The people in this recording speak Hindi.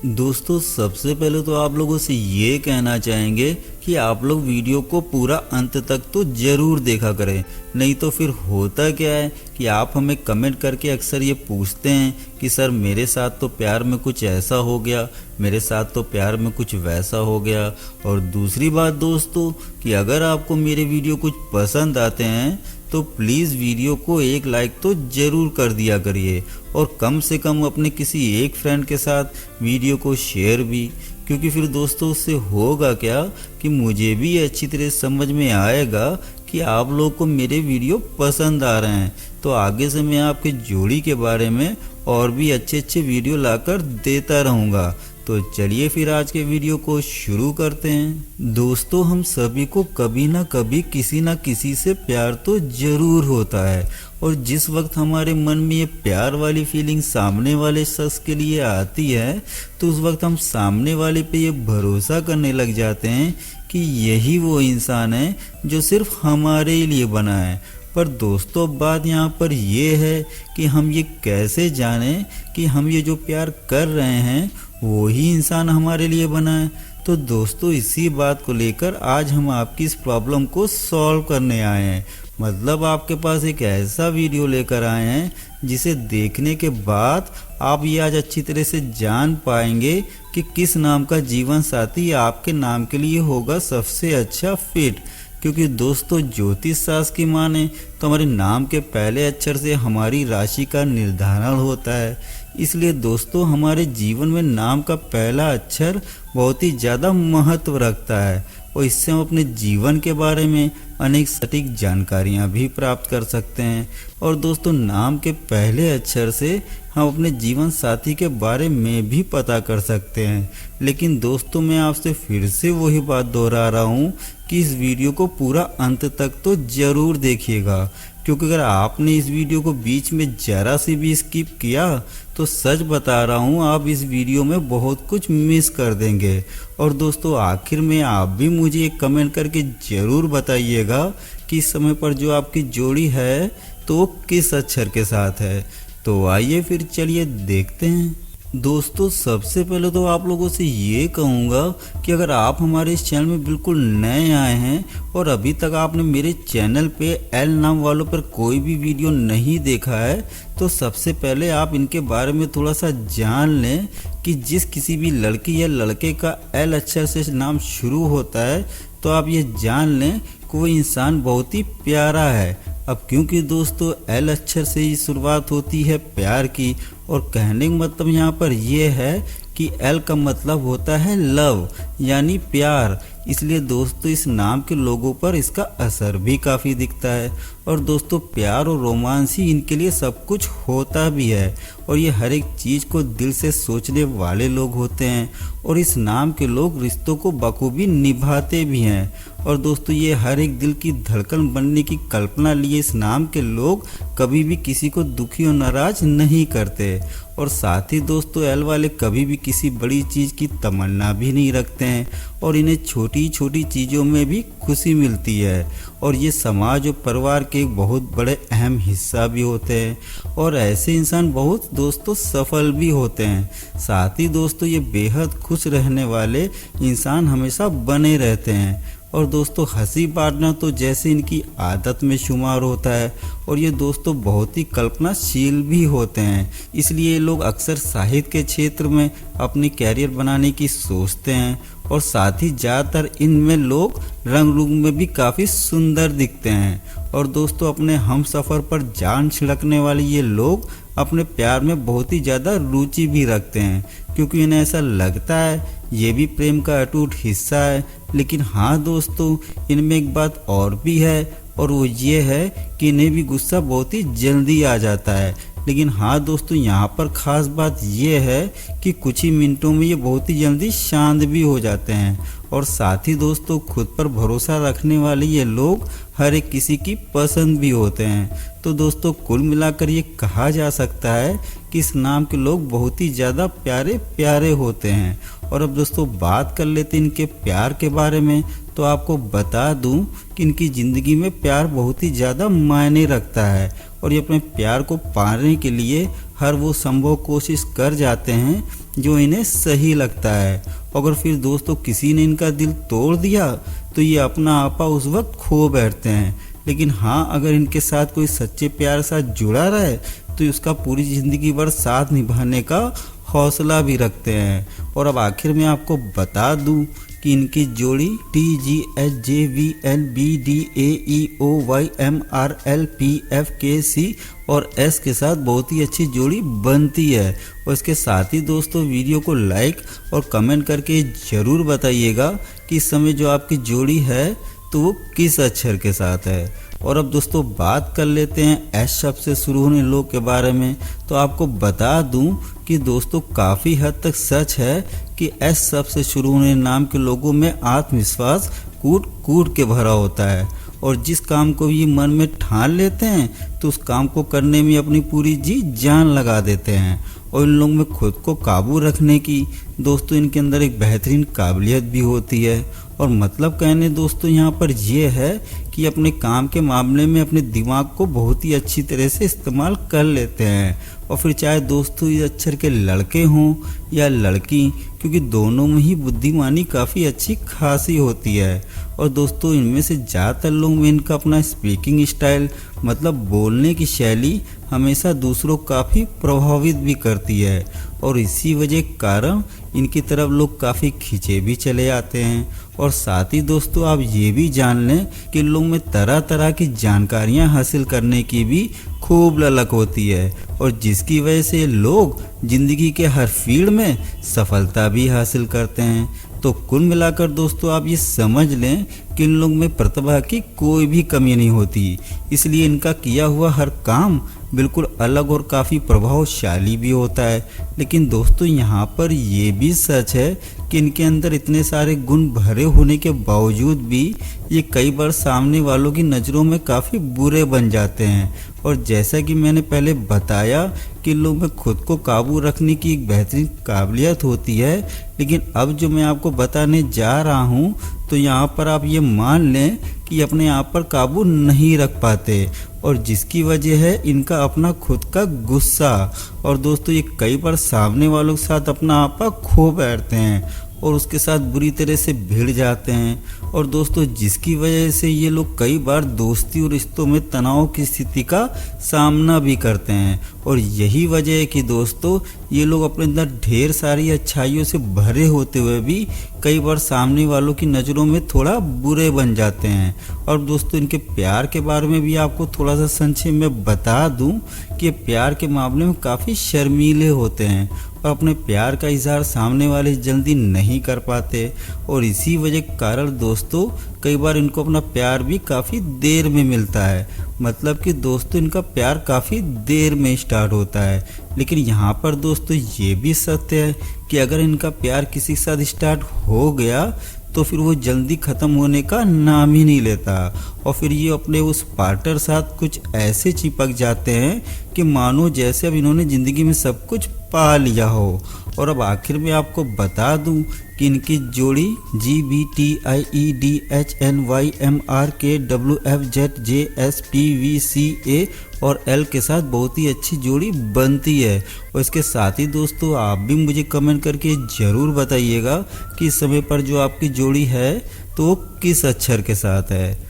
दोस्तों सबसे पहले तो आप लोगों से ये कहना चाहेंगे कि आप लोग वीडियो को पूरा अंत तक तो ज़रूर देखा करें। नहीं तो फिर होता क्या है कि आप हमें कमेंट करके अक्सर ये पूछते हैं कि सर मेरे साथ तो प्यार में कुछ ऐसा हो गया, मेरे साथ तो प्यार में कुछ वैसा हो गया। और दूसरी बात दोस्तों कि अगर आपको मेरे वीडियो कुछ पसंद आते हैं तो प्लीज़ वीडियो को एक लाइक तो ज़रूर कर दिया करिए और कम से कम अपने किसी एक फ्रेंड के साथ वीडियो को शेयर भी, क्योंकि फिर दोस्तों उससे होगा क्या कि मुझे भी अच्छी तरह समझ में आएगा कि आप लोगों को मेरे वीडियो पसंद आ रहे हैं। तो आगे से मैं आपके जोड़ी के बारे में और भी अच्छे अच्छे वीडियो लाकर देता रहूँगा। तो चलिए फिर आज के वीडियो को शुरू करते हैं। दोस्तों हम सभी को कभी ना कभी किसी ना किसी से प्यार तो जरूर होता है, और जिस वक्त हमारे मन में ये प्यार वाली फीलिंग सामने वाले शख्स के लिए आती है तो उस वक्त हम सामने वाले पे ये भरोसा करने लग जाते हैं कि यही वो इंसान है जो सिर्फ हमारे लिए बना है। पर दोस्तों बात यहाँ पर ये है कि हम ये कैसे जानें कि हम ये जो प्यार कर रहे हैं वो ही इंसान हमारे लिए बना है। तो दोस्तों इसी बात को लेकर आज हम आपकी इस प्रॉब्लम को सॉल्व करने आए हैं। मतलब आपके पास एक ऐसा वीडियो लेकर आए हैं जिसे देखने के बाद आप ये आज अच्छी तरह से जान पाएंगे कि किस नाम का जीवन साथी आपके नाम के लिए होगा सबसे अच्छा फिट। क्योंकि दोस्तों ज्योतिष शास्त्र की माने तो हमारे नाम के पहले अक्षर से हमारी राशि का निर्धारण होता है। इसलिए दोस्तों हमारे जीवन में नाम का पहला अक्षर बहुत ही ज़्यादा महत्व रखता है, और इससे हम अपने जीवन के बारे में अनेक सटीक जानकारियाँ भी प्राप्त कर सकते हैं। और दोस्तों नाम के पहले अक्षर से हम अपने जीवन साथी के बारे में भी पता कर सकते हैं। लेकिन दोस्तों मैं आपसे फिर से वही बात दोहरा रहा हूँ कि इस वीडियो को पूरा अंत तक तो ज़रूर देखिएगा, क्योंकि अगर आपने इस वीडियो को बीच में ज़रा सी भी स्किप किया तो सच बता रहा हूँ आप इस वीडियो में बहुत कुछ मिस कर देंगे। और दोस्तों आखिर में आप भी मुझे एक कमेंट करके ज़रूर बताइएगा कि इस समय पर जो आपकी जोड़ी है तो वो किस अक्षर के साथ है। तो आइए फिर चलिए देखते हैं। दोस्तों सबसे पहले तो आप लोगों से ये कहूँगा कि अगर आप हमारे इस चैनल में बिल्कुल नए आए हैं और अभी तक आपने मेरे चैनल पे एल नाम वालों पर कोई भी वीडियो नहीं देखा है तो सबसे पहले आप इनके बारे में थोड़ा सा जान लें कि जिस किसी भी लड़की या लड़के का एल अक्षर से नाम शुरू होता है तो आप ये जान लें कि वो इंसान बहुत ही प्यारा है। अब क्योंकि दोस्तों एल अक्षर से ही शुरुआत होती है प्यार की, और कहने का मतलब यहाँ पर यह है कि एल का मतलब होता है लव यानी प्यार। इसलिए दोस्तों इस नाम के लोगों पर इसका असर भी काफ़ी दिखता है। और दोस्तों प्यार और रोमांस ही इनके लिए सब कुछ होता भी है, और ये हर एक चीज़ को दिल से सोचने वाले लोग होते हैं, और इस नाम के लोग रिश्तों को बखूबी निभाते भी हैं। और दोस्तों ये हर एक दिल की धड़कन बनने की कल्पना लिए इस नाम के लोग कभी भी किसी को दुखी और नाराज नहीं करते। और साथ ही दोस्तों एल वाले कभी भी किसी बड़ी चीज़ की तमन्ना भी नहीं रखते हैं, और इन्हें छोटी छोटी चीज़ों में भी खुशी मिलती है, और ये समाज और परिवार के एक बहुत बड़े अहम हिस्सा भी होते हैं। और ऐसे इंसान बहुत दोस्तों सफल भी होते हैं। साथ ही दोस्तों ये बेहद खुश रहने वाले इंसान हमेशा बने रहते हैं। और दोस्तों हंसी बांटना तो जैसे इनकी आदत में शुमार होता है, और ये दोस्तों बहुत ही कल्पनाशील भी होते हैं। इसलिए ये लोग अक्सर साहित्य के क्षेत्र में अपनी कैरियर बनाने की सोचते हैं, और साथ ही ज़्यादातर इनमें लोग रंग रूप में भी काफ़ी सुंदर दिखते हैं। और दोस्तों अपने हम सफ़र पर जान छिड़कने वाले ये लोग अपने प्यार में बहुत ही ज़्यादा रुचि भी रखते हैं, क्योंकि इन्हें ऐसा लगता है ये भी प्रेम का अटूट हिस्सा है। लेकिन हाँ दोस्तों इनमें एक बात और भी है, और वो ये है कि इन्हें भी गुस्सा बहुत ही जल्दी आ जाता है। लेकिन हाँ दोस्तों यहाँ पर ख़ास बात ये है कि कुछ ही मिनटों में ये बहुत ही जल्दी शांत भी हो जाते हैं। और साथ ही दोस्तों खुद पर भरोसा रखने वाले ये लोग हर एक किसी की पसंद भी होते हैं। तो दोस्तों कुल मिलाकर ये कहा जा सकता है कि इस नाम के लोग बहुत ही ज़्यादा प्यारे प्यारे होते हैं। और अब दोस्तों बात कर लेते हैं इनके प्यार के बारे में। तो आपको बता दूं कि इनकी ज़िंदगी में प्यार बहुत ही ज़्यादा मायने रखता है, और ये अपने प्यार को पाने के लिए हर वो संभव कोशिश कर जाते हैं जो इन्हें सही लगता है। अगर फिर दोस्तों किसी ने इनका दिल तोड़ दिया तो ये अपना आपा उस वक्त खो बैठते हैं। लेकिन हाँ, अगर इनके साथ कोई सच्चे प्यार साथ जुड़ा रहे तो उसका पूरी ज़िंदगी भर साथ निभाने का हौसला भी रखते हैं। और अब आखिर में आपको बता दूं कि इनकी जोड़ी TGHJVLBDAEOYMRLPFKC और S के साथ बहुत ही अच्छी जोड़ी बनती है। और इसके साथ ही दोस्तों वीडियो को लाइक और कमेंट करके ज़रूर बताइएगा कि इस समय जो आपकी जोड़ी है तो वो किस अक्षर के साथ है। और अब दोस्तों बात कर लेते हैं एस शब्द से शुरू होने लोग के बारे में। तो आपको बता दूं कि दोस्तों काफ़ी हद तक सच है कि एस शब्द से शुरू होने नाम के लोगों में आत्मविश्वास कूट कूट के भरा होता है। और जिस काम को ये मन में ठान लेते हैं तो उस काम को करने में अपनी पूरी जी जान लगा देते हैं। और इन लोगों में खुद को काबू रखने की दोस्तों इनके अंदर एक बेहतरीन काबिलियत भी होती है। और मतलब कहने दोस्तों यहाँ पर ये है कि अपने काम के मामले में अपने दिमाग को बहुत ही अच्छी तरह से इस्तेमाल कर लेते हैं। और फिर चाहे दोस्तों इस अक्षर के लड़के हों या लड़की, क्योंकि दोनों में ही बुद्धिमानी काफ़ी अच्छी खासी होती है। और दोस्तों इनमें से ज़्यादातर लोगों में इनका अपना स्पीकिंग स्टाइल मतलब बोलने की शैली हमेशा दूसरों को काफ़ी प्रभावित भी करती है। और इसी वजह के कारण इनकी तरफ लोग काफ़ी खींचे भी चले आते हैं। और साथ ही दोस्तों आप ये भी जान लें कि लोग में तरह तरह की जानकारियां हासिल करने की भी खूब ललक होती है। और जिसकी वजह से लोग ज़िंदगी के हर फील्ड में सफलता भी हासिल करते हैं। तो कुल मिलाकर दोस्तों आप ये समझ लें कि इन लोगों में प्रतिभा की कोई भी कमी नहीं होती। इसलिए इनका किया हुआ हर काम बिल्कुल अलग और काफ़ी प्रभावशाली भी होता है। लेकिन दोस्तों यहाँ पर ये भी सच है कि इनके अंदर इतने सारे गुण भरे होने के बावजूद भी ये कई बार सामने वालों की नज़रों में काफ़ी बुरे बन जाते हैं। और जैसा कि मैंने पहले बताया कि लोग में खुद को काबू रखने की एक बेहतरीन काबिलियत होती है। लेकिन अब जो मैं आपको बताने जा रहा हूँ तो यहाँ पर आप ये मान लें कि अपने आप पर काबू नहीं रख पाते। और जिसकी वजह है इनका अपना खुद का गुस्सा। और दोस्तों ये कई बार सामने वालों के साथ अपना आपा खो बैठते हैं और उसके साथ बुरी तरह से भिड़ जाते हैं। और दोस्तों जिसकी वजह से ये लोग कई बार दोस्ती और रिश्तों में तनाव की स्थिति का सामना भी करते हैं। और यही वजह है कि दोस्तों ये लोग अपने अंदर ढेर सारी अच्छाइयों से भरे होते हुए भी कई बार सामने वालों की नज़रों में थोड़ा बुरे बन जाते हैं। और दोस्तों इनके प्यार के बारे में भी आपको थोड़ा सा संक्षेप में बता दूं कि प्यार के मामले में काफ़ी शर्मीले होते हैं और अपने प्यार का इजहार सामने वाले जल्दी नहीं कर पाते। और इसी वजह के कारण दोस्तों कई बार इनको अपना प्यार भी काफ़ी देर में मिलता है। मतलब कि दोस्तों इनका प्यार काफ़ी देर में स्टार्ट होता है। लेकिन यहाँ पर दोस्तों ये भी सत्य है कि अगर इनका प्यार किसी के साथ स्टार्ट हो गया तो फिर वो जल्दी ख़त्म होने का नाम ही नहीं लेता। और फिर ये अपने उस पार्टनर साथ कुछ ऐसे चिपक जाते हैं कि मानो जैसे अब इन्होंने ज़िंदगी में सब कुछ पा लिया हो। और अब आखिर में आपको बता दूं कि इनकी जोड़ी GBTIEDHNYMRKWFZJSPVCA और L के साथ बहुत ही अच्छी जोड़ी बनती है। और इसके साथ ही दोस्तों आप भी मुझे कमेंट करके ज़रूर बताइएगा कि इस समय पर जो आपकी जोड़ी है तो किस अक्षर के साथ है।